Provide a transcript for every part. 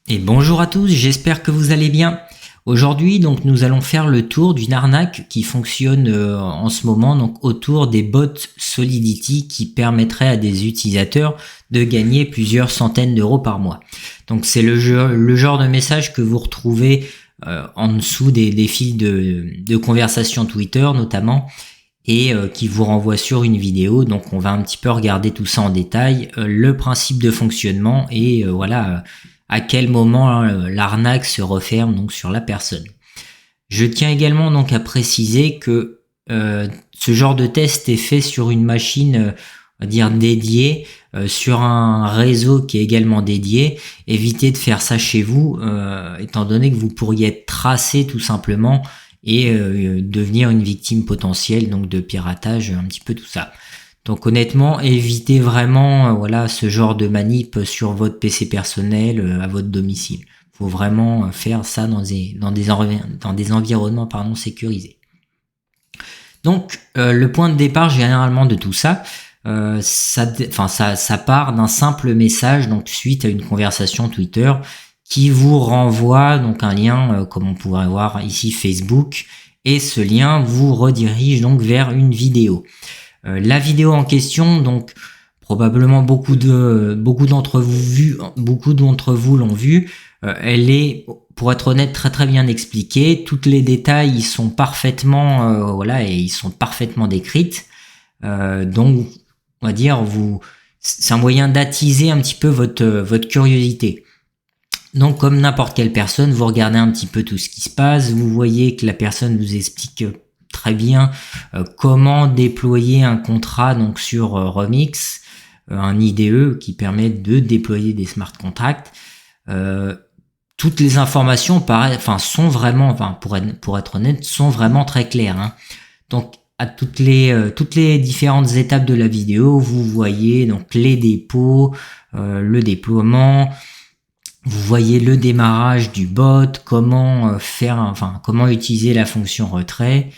Et bonjour à tous, j'espère que vous allez bien. Aujourd'hui, donc, nous allons faire le tour d'une arnaque qui fonctionne en ce moment, donc autour des bots Solidity qui permettraient à des utilisateurs de gagner plusieurs centaines d'euros par mois. Donc, c'est le genre de message que vous retrouvez en dessous des fils de conversation Twitter notamment, et qui vous renvoie sur une vidéo. Donc, on va un petit peu regarder tout ça en détail, le principe de fonctionnement et à quel moment l'arnaque se referme donc sur la personne. Je tiens également donc à préciser que ce genre de test est fait sur une machine on va dire dédiée, sur un réseau qui est également dédié. Évitez de faire ça chez vous, étant donné que vous pourriez être tracé tout simplement et devenir une victime potentielle donc de piratage, un petit peu tout ça. Donc honnêtement, évitez vraiment ce genre de manip sur votre PC personnel à votre domicile. Faut vraiment faire ça dans des environnements sécurisés. Donc le point de départ généralement de tout ça, ça part d'un simple message donc suite à une conversation Twitter qui vous renvoie donc un lien comme on pourrait voir ici Facebook, et ce lien vous redirige donc vers une vidéo. La vidéo en question, donc probablement beaucoup d'entre vous l'ont vue. Elle est, pour être honnête, très très bien expliquée. Tous les détails ils sont parfaitement ils sont parfaitement décrites. Donc on va dire c'est un moyen d'attiser un petit peu votre curiosité. Donc comme n'importe quelle personne, vous regardez un petit peu tout ce qui se passe, vous voyez que la personne vous explique très bien comment déployer un contrat donc sur Remix, un IDE qui permet de déployer des smart contracts. Toutes les informations sont vraiment, pour être honnête, sont vraiment très claires, hein. Donc à toutes les différentes étapes de la vidéo, vous voyez donc les dépôts, le déploiement. Vous voyez le démarrage du bot, comment utiliser la fonction retrait.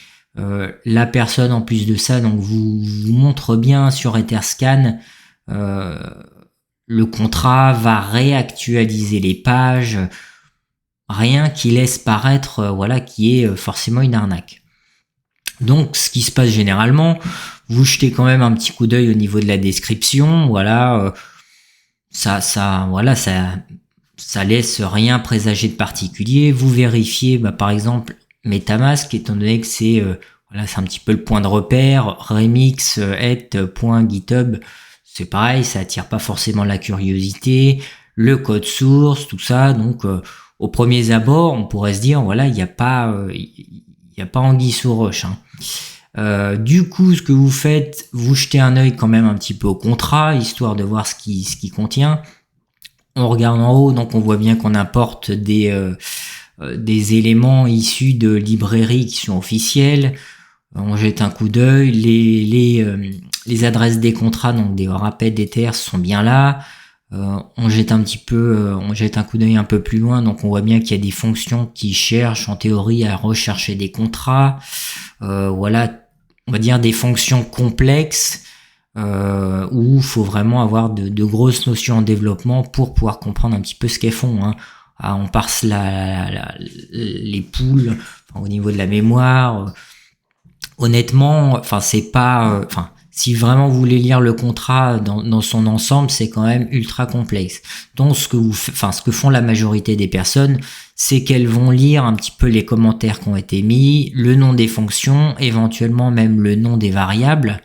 La personne en plus de ça donc vous montre bien sur Etherscan le contrat, va réactualiser les pages, rien qui laisse paraître qui est forcément une arnaque. Donc ce qui se passe généralement, vous jetez quand même un petit coup d'œil au niveau de la description, ça laisse rien présager de particulier. Vous vérifiez par exemple MetaMask, étant donné que c'est un petit peu le point de repère. remix.github, c'est pareil, ça attire pas forcément la curiosité. Le code source, tout ça, donc au premier abord, on pourrait se dire il n'y a pas anguille sous roche, hein. Du coup, ce que vous faites, vous jetez un œil quand même un petit peu au contrat, histoire de voir ce qui contient. On regarde en haut, donc on voit bien qu'on importe des éléments issus de librairies qui sont officielles. On jette un coup d'œil, les adresses des contrats, donc des rappels d'Ether sont bien là. On jette un coup d'œil un peu plus loin, donc on voit bien qu'il y a des fonctions qui cherchent en théorie à rechercher des contrats. On va dire des fonctions complexes. Où il faut vraiment avoir de grosses notions en développement pour pouvoir comprendre un petit peu ce qu'elles font, hein. On parse les poules au niveau de la mémoire. Honnêtement, si vraiment vous voulez lire le contrat dans son ensemble, c'est quand même ultra complexe. Donc ce que font la majorité des personnes, c'est qu'elles vont lire un petit peu les commentaires qui ont été mis, le nom des fonctions, éventuellement même le nom des variables.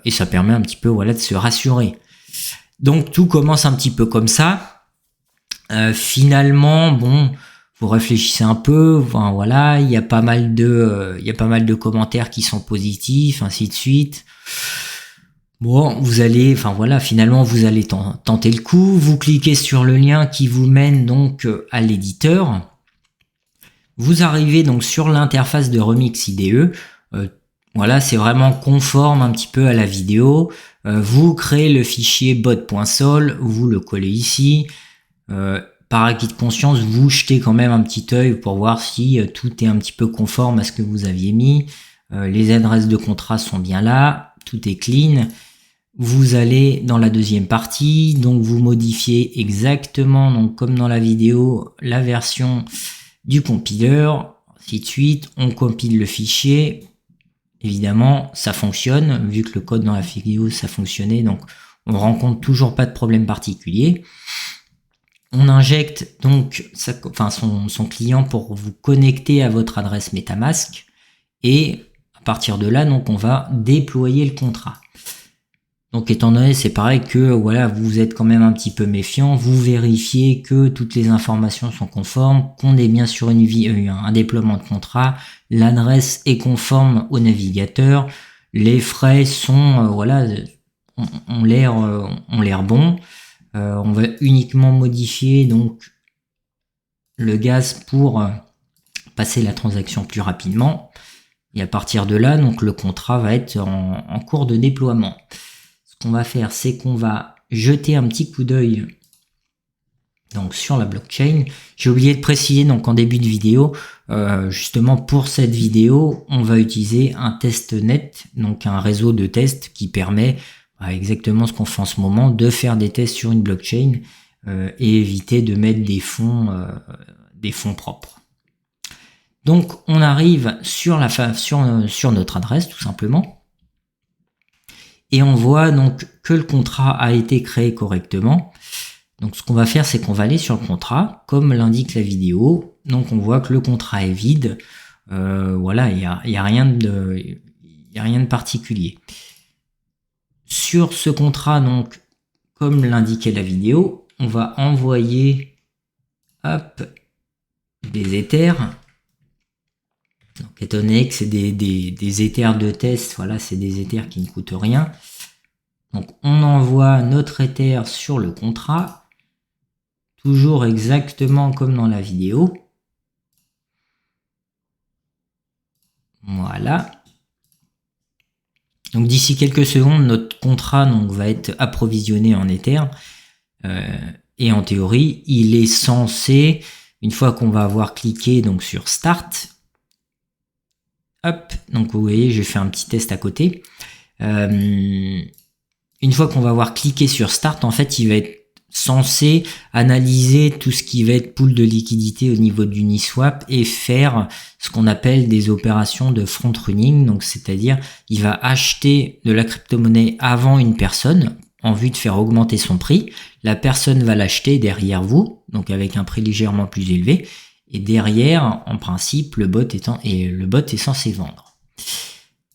Et ça permet un petit peu de se rassurer. Donc tout commence un petit peu comme ça. Finalement, vous réfléchissez un peu. Il y a pas mal de commentaires qui sont positifs, ainsi de suite. Vous allez tenter le coup. Vous cliquez sur le lien qui vous mène donc à l'éditeur. Vous arrivez donc sur l'interface de Remix IDE. C'est vraiment conforme un petit peu à la vidéo. Vous créez le fichier bot.sol, vous le collez ici. Par acquis de conscience, vous jetez quand même un petit œil pour voir si tout est un petit peu conforme à ce que vous aviez mis. Les adresses de contrat sont bien là, tout est clean. vous allez dans la deuxième partie, donc vous modifiez exactement, donc comme dans la vidéo, la version du compileur, ainsi de suite. On compile le fichier. Évidemment, ça fonctionne, vu que le code dans la vidéo, ça fonctionnait, donc on rencontre toujours pas de problème particulier. On injecte donc son client pour vous connecter à votre adresse MetaMask, et à partir de là, donc on va déployer le contrat. Donc étant donné, c'est pareil que voilà, vous êtes quand même un petit peu méfiant, vous vérifiez que toutes les informations sont conformes, qu'on est bien sur un déploiement de contrat, l'adresse est conforme au navigateur, les frais sont ont l'air bons. On va uniquement modifier donc le gaz pour passer la transaction plus rapidement. Et à partir de là, donc le contrat va être en cours de déploiement. Ce qu'on va faire, c'est qu'on va jeter un petit coup d'œil donc sur la blockchain. J'ai oublié de préciser donc en début de vidéo, justement pour cette vidéo, on va utiliser un testnet, donc un réseau de tests qui permet exactement ce qu'on fait en ce moment, de faire des tests sur une blockchain et éviter de mettre des fonds propres. Donc on arrive sur notre adresse tout simplement. Et on voit donc que le contrat a été créé correctement. Donc ce qu'on va faire, c'est qu'on va aller sur le contrat, comme l'indique la vidéo. Donc on voit que le contrat est vide. Voilà, il y a rien de particulier. Sur ce contrat, donc, comme l'indiquait la vidéo, on va envoyer des Ethers. Donc, étant donné que c'est des Ethers de test, voilà, c'est des Ethers qui ne coûtent rien. Donc, on envoie notre Ether sur le contrat, toujours exactement comme dans la vidéo. Voilà. Donc, d'ici quelques secondes, notre contrat va être approvisionné en Ether. Et en théorie, il est censé, une fois qu'on va avoir cliqué donc sur Start, donc vous voyez, j'ai fait un petit test à côté. Une fois qu'on va avoir cliqué sur Start, en fait, il va être censé analyser tout ce qui va être pool de liquidité au niveau d'Uniswap et faire ce qu'on appelle des opérations de front running. Donc, c'est-à-dire, il va acheter de la crypto-monnaie avant une personne en vue de faire augmenter son prix. La personne va l'acheter derrière vous, donc avec un prix légèrement plus élevé. Et derrière, en principe, le bot est censé vendre.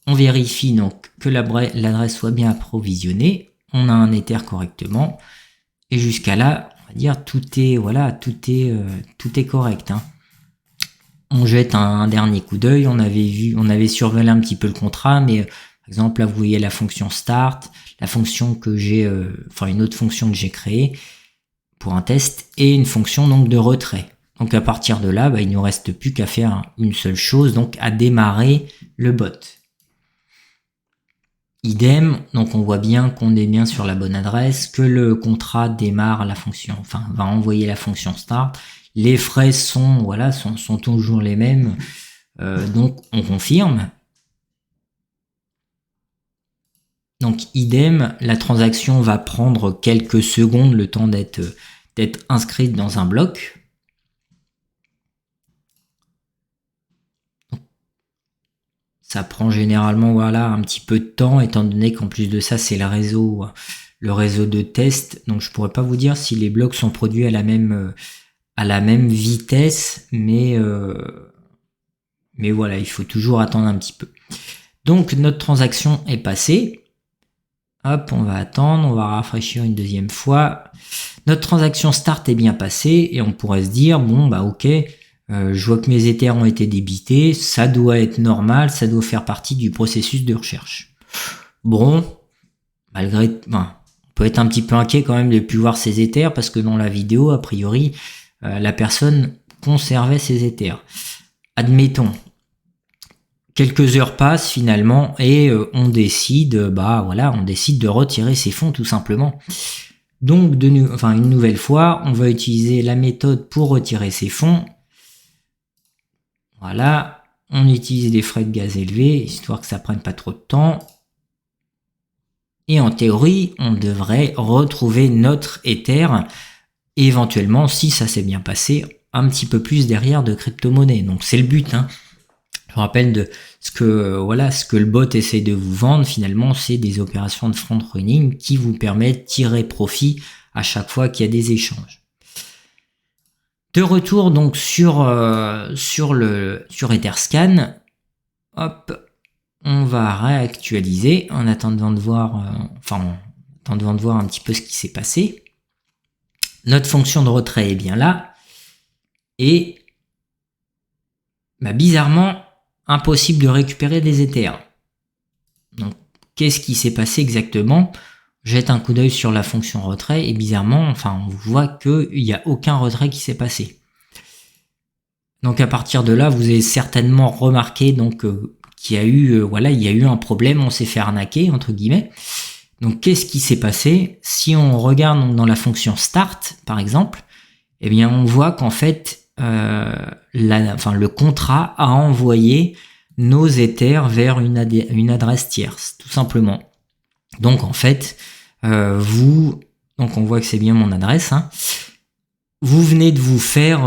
On vérifie donc que l'adresse soit bien approvisionnée. On a un Ether correctement. Et jusqu'à là, on va dire tout est correct. On jette un dernier coup d'œil. On avait survolé un petit peu le contrat, mais par exemple là vous voyez la fonction start, la fonction que j'ai, une autre fonction que j'ai créée pour un test et une fonction donc de retrait. Donc à partir de là, il ne nous reste plus qu'à faire une seule chose, donc à démarrer le bot. Idem, donc on voit bien qu'on est bien sur la bonne adresse, que le contrat démarre la fonction, va envoyer la fonction start. Les frais sont toujours les mêmes, donc on confirme. Donc idem, la transaction va prendre quelques secondes, le temps d'être inscrite dans un bloc. Ça prend généralement un petit peu de temps, étant donné qu'en plus de ça, c'est le réseau de test. Donc je pourrais pas vous dire si les blocs sont produits à la même vitesse, mais voilà, il faut toujours attendre un petit peu. Donc notre transaction est passée. Hop, on va attendre, on va rafraîchir une deuxième fois. Notre transaction start est bien passée et on pourrait se dire, ok, je vois que mes Ethers ont été débités, ça doit être normal, ça doit faire partie du processus de recherche. Bon, on peut être un petit peu inquiet quand même de ne plus voir ces Ethers parce que dans la vidéo, a priori, la personne conservait ses Ethers. Admettons, quelques heures passent finalement et on décide de retirer ses fonds tout simplement. Donc, une nouvelle fois, on va utiliser la méthode pour retirer ses fonds. Voilà, on utilise des frais de gaz élevés, histoire que ça prenne pas trop de temps. Et en théorie, on devrait retrouver notre Ether, et éventuellement, si ça s'est bien passé, un petit peu plus derrière de crypto-monnaie. Donc c'est le but, hein. Je vous rappelle de ce que le bot essaie de vous vendre, finalement, c'est des opérations de front-running qui vous permettent de tirer profit à chaque fois qu'il y a des échanges. De retour donc sur Etherscan, hop, on va réactualiser en attendant de voir, un petit peu ce qui s'est passé. Notre fonction de retrait est bien là. Et bizarrement, impossible de récupérer des Ethers. Donc, qu'est-ce qui s'est passé exactement ? Jette un coup d'œil sur la fonction retrait et bizarrement, on voit qu'il n'y a aucun retrait qui s'est passé. Donc à partir de là, vous avez certainement remarqué donc qu'il y a eu un problème, on s'est fait arnaquer entre guillemets. Donc qu'est-ce qui s'est passé ? Si on regarde donc, dans la fonction start par exemple, eh bien on voit qu'en fait le contrat a envoyé nos Ethers vers une adresse tierce, tout simplement. Donc en fait, donc on voit que c'est bien mon adresse. Hein. Vous venez de vous faire,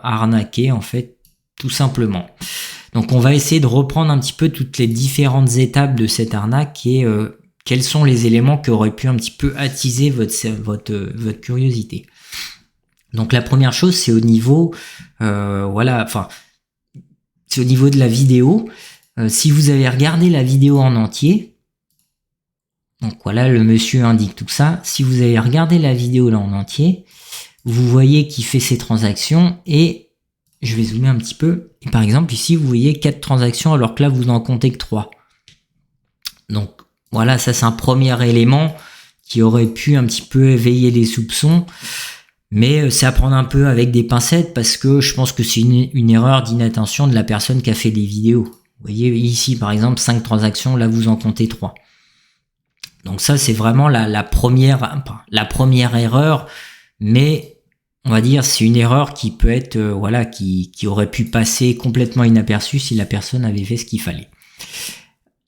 arnaquer en fait, tout simplement. Donc on va essayer de reprendre un petit peu toutes les différentes étapes de cette arnaque et quels sont les éléments qui auraient pu un petit peu attiser votre curiosité. Donc la première chose, c'est au niveau, c'est au niveau de la vidéo. Si vous avez regardé la vidéo en entier, donc voilà, le monsieur indique tout ça. Si vous avez regardé la vidéo là en entier, vous voyez qu'il fait ses transactions et je vais zoomer un petit peu. Et par exemple, ici, vous voyez 4 transactions alors que là, vous n'en comptez que 3. Donc voilà, ça c'est un premier élément qui aurait pu un petit peu éveiller les soupçons. Mais c'est à prendre un peu avec des pincettes parce que je pense que c'est une erreur d'inattention de la personne qui a fait des vidéos. Vous voyez ici par exemple 5 transactions, là vous en comptez 3. Donc ça c'est vraiment la première erreur, mais on va dire c'est une erreur qui peut être qui aurait pu passer complètement inaperçue si la personne avait fait ce qu'il fallait.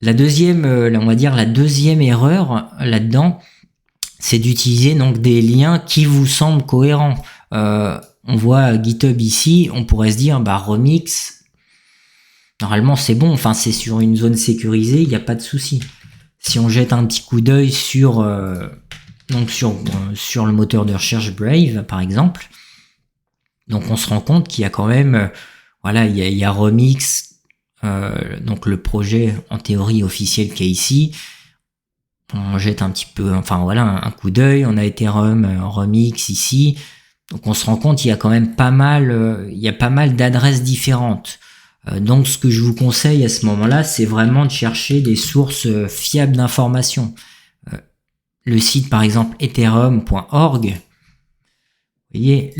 La deuxième erreur là-dedans, c'est d'utiliser donc des liens qui vous semblent cohérents. On voit GitHub ici, on pourrait se dire remix, normalement c'est bon, c'est sur une zone sécurisée, il n'y a pas de souci. Si on jette un petit coup d'œil sur le moteur de recherche Brave par exemple, donc on se rend compte qu'il y a quand même il y a Remix, donc le projet en théorie officiel qui est ici. On jette un petit peu, un coup d'œil. On a Ethereum Remix ici, donc on se rend compte qu'il y a quand même pas mal d'adresses différentes. Donc ce que je vous conseille à ce moment-là, c'est vraiment de chercher des sources fiables d'informations. Le site par exemple ethereum.org, vous voyez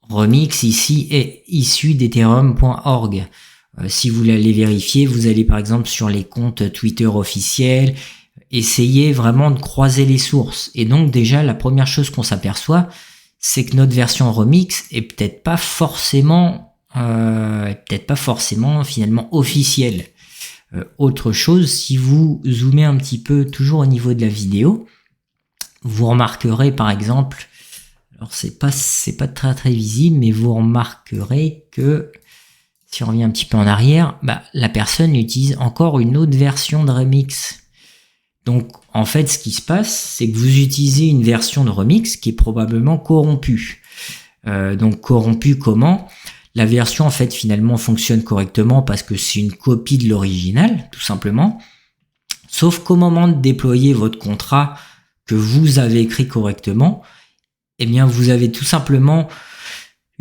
Remix ici est issu d'ethereum.org. Si vous voulez aller vérifier, vous allez par exemple sur les comptes Twitter officiels, essayez vraiment de croiser les sources. Et donc déjà, la première chose qu'on s'aperçoit, c'est que notre version Remix est peut-être pas forcément finalement officielle. Autre chose, si vous zoomez un petit peu toujours au niveau de la vidéo, vous remarquerez par exemple, alors c'est pas très très visible, mais vous remarquerez que si on revient un petit peu en arrière, la personne utilise encore une autre version de Remix. Donc, en fait, ce qui se passe, c'est que vous utilisez une version de Remix qui est probablement corrompue. Donc, corrompue comment ? La version, en fait, finalement, fonctionne correctement parce que c'est une copie de l'original, tout simplement. Sauf qu'au moment de déployer votre contrat que vous avez écrit correctement, eh bien, vous avez tout simplement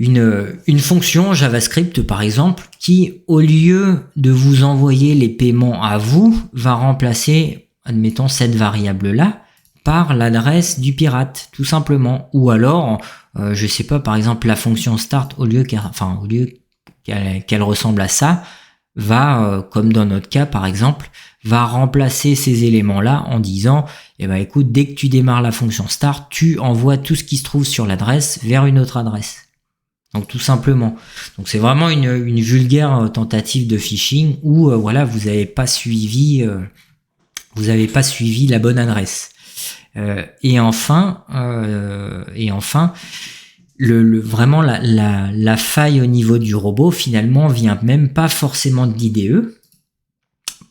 une fonction JavaScript par exemple qui, au lieu de vous envoyer les paiements à vous, va remplacer, admettons, cette variable là par l'adresse du pirate, tout simplement. Ou alors, je sais pas, par exemple la fonction start, au lieu qu'elle ressemble à ça, va, comme dans notre cas par exemple, va remplacer ces éléments là en disant écoute, dès que tu démarres la fonction start, tu envoies tout ce qui se trouve sur l'adresse vers une autre adresse. Donc tout simplement. Donc c'est vraiment une vulgaire tentative de phishing où voilà, vous n'avez pas suivi la bonne adresse. Et enfin, vraiment la faille au niveau du robot finalement vient même pas forcément de l'IDE.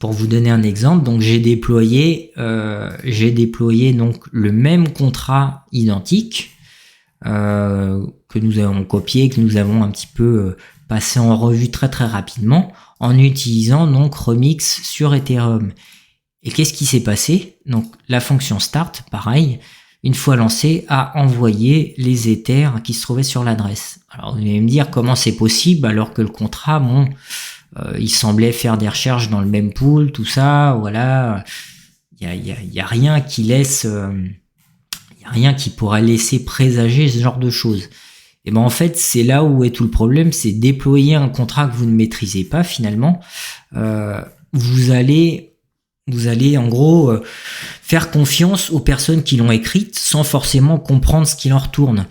Pour vous donner un exemple, donc j'ai déployé donc le même contrat identique que nous avons copié, que nous avons un petit peu passé en revue très très rapidement en utilisant donc Remix sur Ethereum. Et qu'est-ce qui s'est passé? Donc la fonction start, pareil, une fois lancée, a envoyé les Ethers qui se trouvaient sur l'adresse. Alors vous allez me dire comment c'est possible alors que le contrat, il semblait faire des recherches dans le même pool, tout ça, voilà. Il y a rien qui laisse, il y a rien qui pourrait laisser présager ce genre de choses. Et ben en fait, c'est là où est tout le problème, c'est déployer un contrat que vous ne maîtrisez pas finalement. Vous allez en gros faire confiance aux personnes qui l'ont écrite sans forcément comprendre ce qui leur tourne.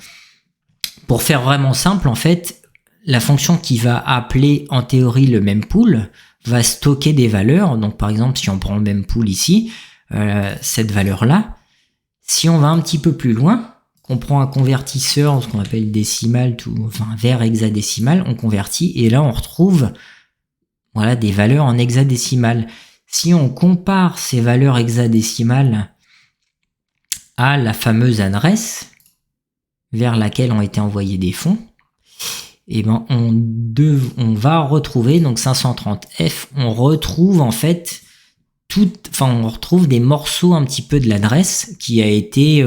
Pour faire vraiment simple, en fait, la fonction qui va appeler en théorie le même pool va stocker des valeurs. Donc par exemple, si on prend le même pool ici, cette valeur-là, si on va un petit peu plus loin, qu'on prend un convertisseur, ce qu'on appelle décimal, vers hexadécimal, on convertit et là on retrouve voilà des valeurs en hexadécimal. Si on compare ces valeurs hexadécimales à la fameuse adresse vers laquelle ont été envoyés des fonds, et ben on va retrouver donc 530F, on retrouve en fait on retrouve des morceaux un petit peu de l'adresse qui a été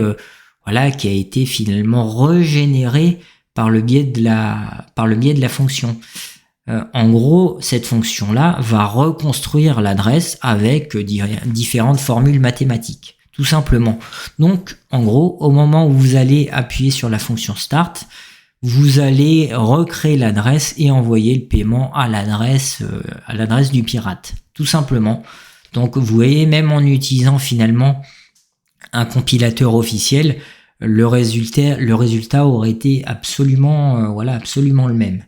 finalement régénéré par le biais de la fonction. En gros, cette fonction-là va reconstruire l'adresse avec différentes formules mathématiques, tout simplement. Donc, en gros, au moment où vous allez appuyer sur la fonction start, vous allez recréer l'adresse et envoyer le paiement à l'adresse du pirate, tout simplement. Donc, vous voyez, même en utilisant finalement un compilateur officiel, le résultat aurait été absolument le même.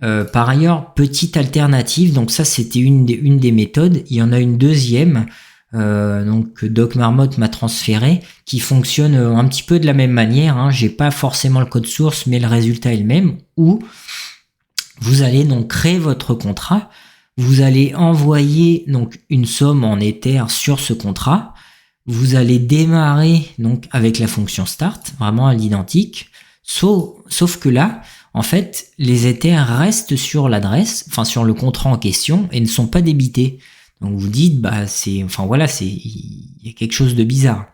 Par ailleurs, petite alternative, donc ça c'était une des méthodes, il y en a une deuxième, donc Doc Marmot m'a transféré, qui fonctionne un petit peu de la même manière, j'ai pas forcément le code source, mais le résultat est le même, où vous allez donc créer votre contrat, vous allez envoyer donc une somme en Ether sur ce contrat, vous allez démarrer donc avec la fonction start, vraiment à l'identique, sauf que là, en fait, les Ethers restent sur l'adresse, sur le contrat en question et ne sont pas débités. Donc vous dites, il y a quelque chose de bizarre.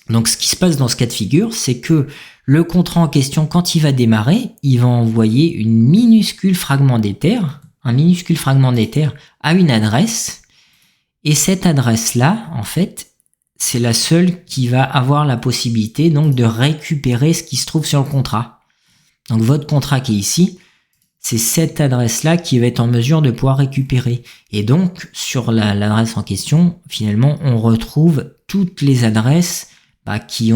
Donc ce qui se passe dans ce cas de figure, c'est que le contrat en question, quand il va démarrer, il va envoyer un minuscule fragment d'Ether à une adresse. Et cette adresse-là, en fait, c'est la seule qui va avoir la possibilité donc de récupérer ce qui se trouve sur le contrat. Donc votre contrat qui est ici, c'est cette adresse-là qui va être en mesure de pouvoir récupérer. Et donc, sur l'adresse en question, finalement, on retrouve toutes les adresses qui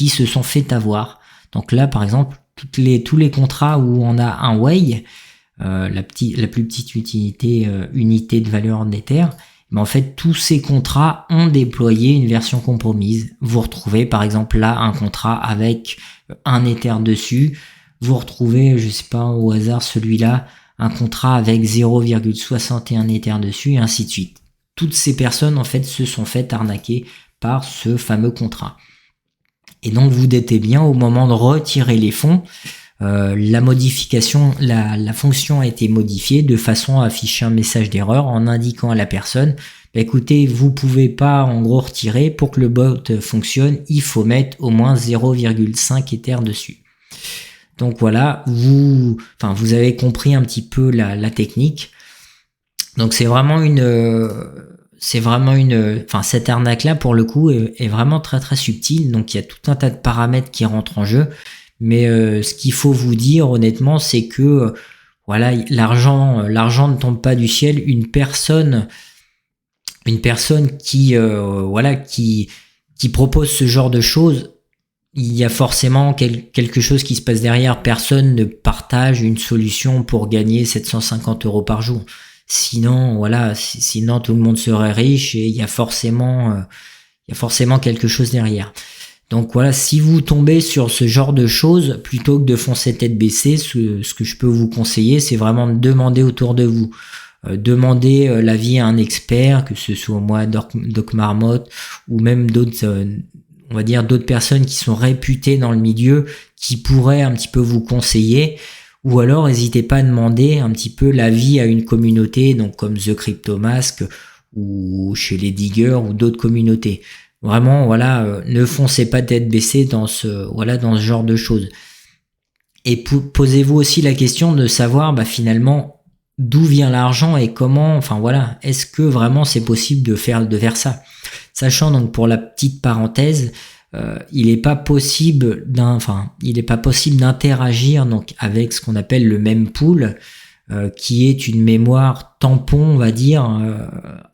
se sont fait avoir. Donc là, par exemple, tous les contrats où on a un way, la plus petite unité de valeur d'Ether, en fait, tous ces contrats ont déployé une version compromise. Vous retrouvez, par exemple, là, un contrat avec un Ether dessus. Vous retrouvez, je sais pas, au hasard, celui-là, un contrat avec 0,61 Ether dessus, et ainsi de suite. Toutes ces personnes, en fait, se sont fait arnaquer par ce fameux contrat. Et donc, vous doutez bien, au moment de retirer les fonds, la fonction a été modifiée de façon à afficher un message d'erreur en indiquant à la personne, écoutez, vous pouvez pas en gros retirer, pour que le bot fonctionne, il faut mettre au moins 0,5 Ether dessus. Donc voilà, vous avez compris un petit peu la technique. Donc cette arnaque-là, pour le coup, est vraiment très très subtile. Donc il y a tout un tas de paramètres qui rentrent en jeu. Mais ce qu'il faut vous dire honnêtement, c'est que l'argent ne tombe pas du ciel. Une personne qui propose ce genre de choses, il y a forcément quelque chose qui se passe derrière. Personne ne partage une solution pour gagner 750 € par jour. Sinon, voilà, sinon tout le monde serait riche et il y a forcément quelque chose derrière. Donc voilà, si vous tombez sur ce genre de choses, plutôt que de foncer tête baissée, ce que je peux vous conseiller, c'est vraiment de demander autour de vous. Demandez l'avis à un expert, que ce soit moi, Doc Marmotte, ou même d'autres, on va dire d'autres personnes qui sont réputées dans le milieu, qui pourraient un petit peu vous conseiller. Ou alors, n'hésitez pas à demander un petit peu l'avis à une communauté, donc comme The Crypto Mask ou chez les Diggers ou d'autres communautés. Vraiment, voilà, ne foncez pas tête baissée dans ce genre de choses. Et posez-vous aussi la question de savoir, finalement, d'où vient l'argent et comment, enfin voilà, est-ce que vraiment c'est possible de faire ça? Sachant donc, pour la petite parenthèse, il n'est pas possible d'interagir donc avec ce qu'on appelle le mempool, qui est une mémoire tampon, on va dire,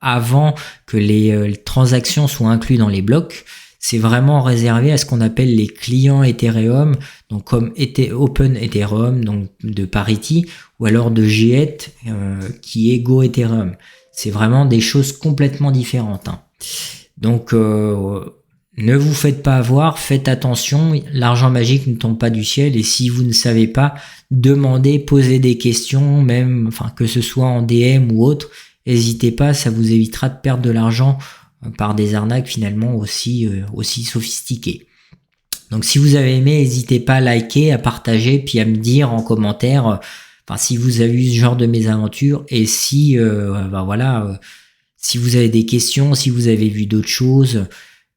avant que les transactions soient incluses dans les blocs. C'est vraiment réservé à ce qu'on appelle les clients Ethereum, donc comme Open Ethereum, donc de Parity, ou alors de Get, qui est Go Ethereum. C'est vraiment des choses complètement différentes. Donc, ne vous faites pas avoir, faites attention, l'argent magique ne tombe pas du ciel, et si vous ne savez pas, demandez, posez des questions, même, que ce soit en DM ou autre, n'hésitez pas, ça vous évitera de perdre de l'argent par des arnaques finalement aussi sophistiquées. Donc si vous avez aimé, n'hésitez pas à liker, à partager, puis à me dire en commentaire si vous avez eu ce genre de mésaventures, et si si vous avez des questions, si vous avez vu d'autres choses,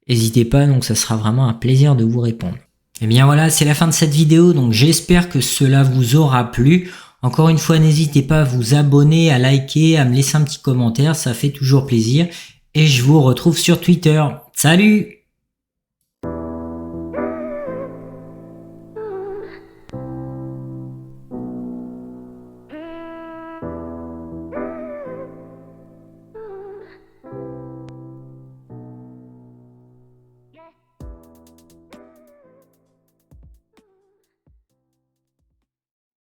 n'hésitez pas, donc ça sera vraiment un plaisir de vous répondre. Et bien voilà, c'est la fin de cette vidéo, donc j'espère que cela vous aura plu. Encore une fois, n'hésitez pas à vous abonner, à liker, à me laisser un petit commentaire, ça fait toujours plaisir. Et je vous retrouve sur Twitter. Salut!